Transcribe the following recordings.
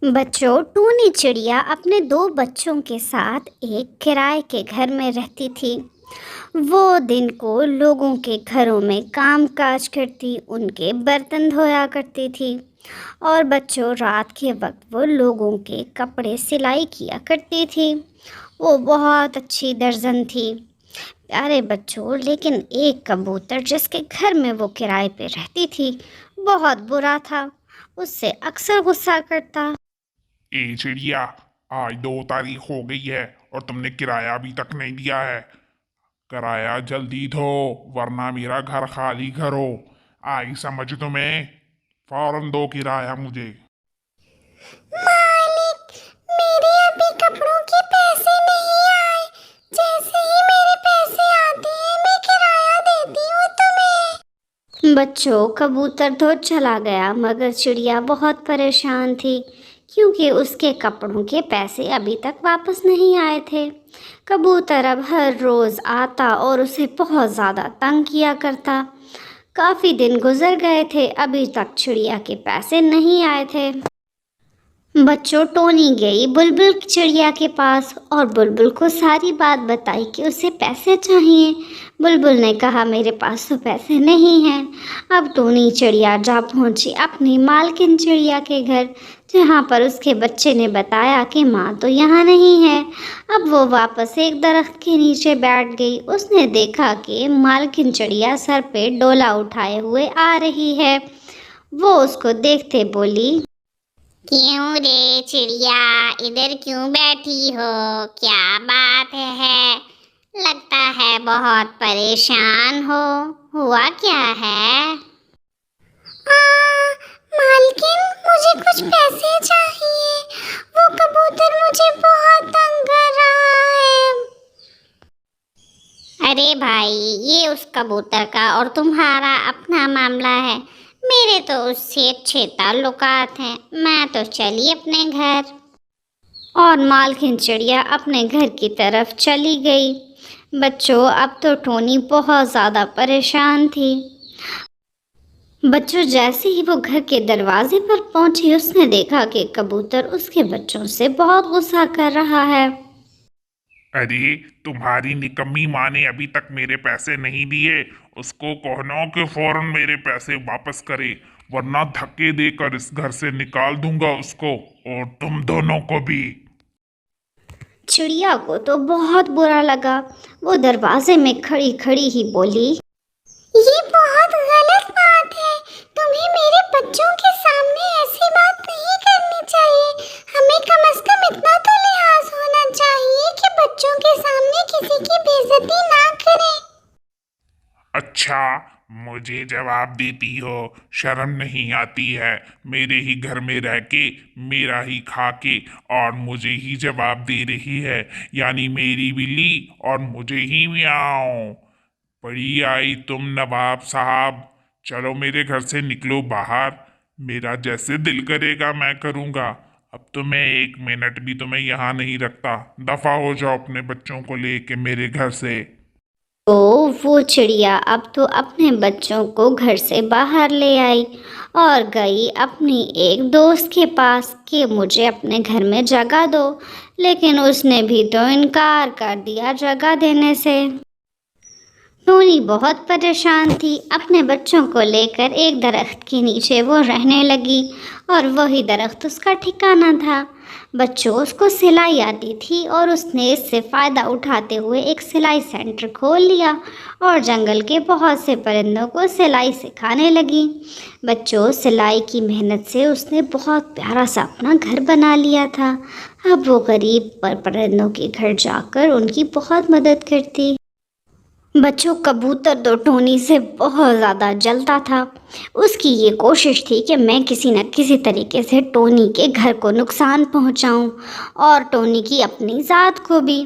بچوں، ٹونی چڑیا اپنے دو بچوں کے ساتھ ایک کرائے کے گھر میں رہتی تھی۔ وہ دن کو لوگوں کے گھروں میں کام کاج کرتی، ان کے برتن دھویا کرتی تھی، اور بچوں رات کے وقت وہ لوگوں کے کپڑے سلائی کیا کرتی تھی۔ وہ بہت اچھی درزن تھی۔ پیارے بچوں، لیکن ایک کبوتر جس کے گھر میں وہ کرائے پہ رہتی تھی بہت برا تھا، اس سے اکثر غصہ کرتا۔ اے چڑیا، آج 2 تاریخ ہو گئی ہے اور تم نے کرایہ ابھی تک نہیں دیا ہے۔ کرایہ جلدی دو ورنہ میرا گھر خالی کرو۔ آئی سمجھ تمہیں؟ فوراً دو کرایہ مجھے۔ مالک، میرے ابھی کپڑوں کے پیسے نہیں آئے۔ جیسے ہی میرے پیسے آتے ہیں میں کرایہ دیتی ہوں تمہیں۔ بچوں، کبوتر تو چلا گیا مگر چڑیا بہت پریشان تھی کیونکہ اس کے کپڑوں کے پیسے ابھی تک واپس نہیں آئے تھے۔ کبوتر اب ہر روز آتا اور اسے بہت زیادہ تنگ کیا کرتا۔ کافی دن گزر گئے تھے، ابھی تک چڑیا کے پیسے نہیں آئے تھے۔ بچوں، ٹونی گئی بلبل چڑیا کے پاس اور بلبل کو ساری بات بتائی کہ اسے پیسے چاہیے۔ بلبل نے کہا میرے پاس تو پیسے نہیں ہیں۔ اب ٹونی چڑیا جا پہنچی اپنی مالکن چڑیا کے گھر، جہاں پر اس کے بچے نے بتایا کہ ماں تو یہاں نہیں ہے۔ اب وہ واپس ایک درخت کے نیچے بیٹھ گئی۔ اس نے دیکھا کہ مالکن چڑیا سر پہ ڈولا اٹھائے ہوئے آ رہی ہے۔ وہ اس کو دیکھتے بولی، کیوں رے چڑیا، ادھر کیوں بیٹھی ہو؟ کیا بات ہے؟ لگتا ہے بہت پریشان ہو۔ ہوا کیا ہے؟ مالکن، مجھے کچھ پیسے چاہیے۔ وہ کبوتر مجھے بہت تنگ کر رہا ہے۔ ارے بھائی، یہ اس کبوتر کا اور تمہارا اپنا معاملہ ہے، میرے تو اس سے اچھے تعلقات ہیں۔ میں تو چلی اپنے گھر۔ اور مالکن چڑیا اپنے گھر کی طرف چلی گئی۔ بچوں، اب تو ٹونی بہت زیادہ پریشان تھی۔ بچوں، جیسے ہی وہ گھر کے دروازے پر پہنچی اس نے دیکھا کہ کبوتر اس کے بچوں سے بہت غصہ کر رہا ہے۔ ارے، تمہاری نکمی ماں نے ابھی تک میرے پیسے نہیں دیے۔ اس کو کہنا کہ فوراً میرے پیسے واپس کرے ورنہ دھکے دے کر اس گھر سے نکال دوں گا اس کو اور تم دونوں کو بھی۔ چڑیا کو تو بہت برا لگا۔ وہ دروازے میں کھڑی کھڑی ہی بولی، یہ بہت غلط بات ہے۔ تمہیں میرے بچوں کے سامنے ایسی بات نہیں کرنی چاہیے۔ ہمیں کم از کم اتنا تو لحاظ ہونا چاہیے کہ بچوں کے سامنے کسی کی بے عزتی نہ کریں۔ اچھا، مجھے جواب دیتی ہو؟ شرم نہیں آتی ہے؟ میرے ہی گھر میں رہ کے، میرا ہی کھا کے اور مجھے ہی جواب دے رہی ہے، یعنی میری بلی اور مجھے ہی میاؤں۔ پڑی آئی تم نواب صاحب، چلو میرے گھر سے نکلو باہر، میرا جیسے دل کرے گا میں کروں گا۔ اب تو میں 1 منٹ بھی تمہیں یہاں نہیں رکھتا، دفع ہو جاؤ اپنے بچوں کو لے کے میرے گھر سے۔ تو وہ چڑیا اب تو اپنے بچوں کو گھر سے باہر لے آئی اور گئی اپنی ایک دوست کے پاس کہ مجھے اپنے گھر میں جگہ دو، لیکن اس نے بھی تو انکار کر دیا جگہ دینے سے۔ ٹونی بہت پریشان تھی۔ اپنے بچوں کو لے کر ایک درخت کے نیچے وہ رہنے لگی اور وہی درخت اس کا ٹھکانہ تھا۔ بچوں، اس کو سلائی آتی تھی اور اس نے اس سے فائدہ اٹھاتے ہوئے ایک سلائی سینٹر کھول لیا اور جنگل کے بہت سے پرندوں کو سلائی سکھانے لگی۔ بچوں، سلائی کی محنت سے اس نے بہت پیارا سا اپنا گھر بنا لیا تھا۔ اب وہ غریب پرندوں کے گھر جا کر ان کی بہت مدد کرتی۔ بچوں، کبوتر تو ٹونی سے بہت زیادہ جلتا تھا۔ اس کی یہ کوشش تھی کہ میں کسی نہ کسی طریقے سے ٹونی کے گھر کو نقصان پہنچاؤں اور ٹونی کی اپنی ذات کو بھی۔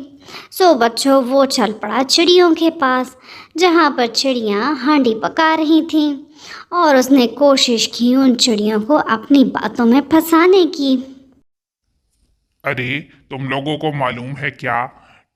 بچوں، وہ چل پڑا چڑیوں کے پاس جہاں پر چڑیاں ہانڈی پکا رہی تھیں اور اس نے کوشش کی ان چڑیوں کو اپنی باتوں میں پھنسانے کی۔ ارے، تم لوگوں کو معلوم ہے کیا؟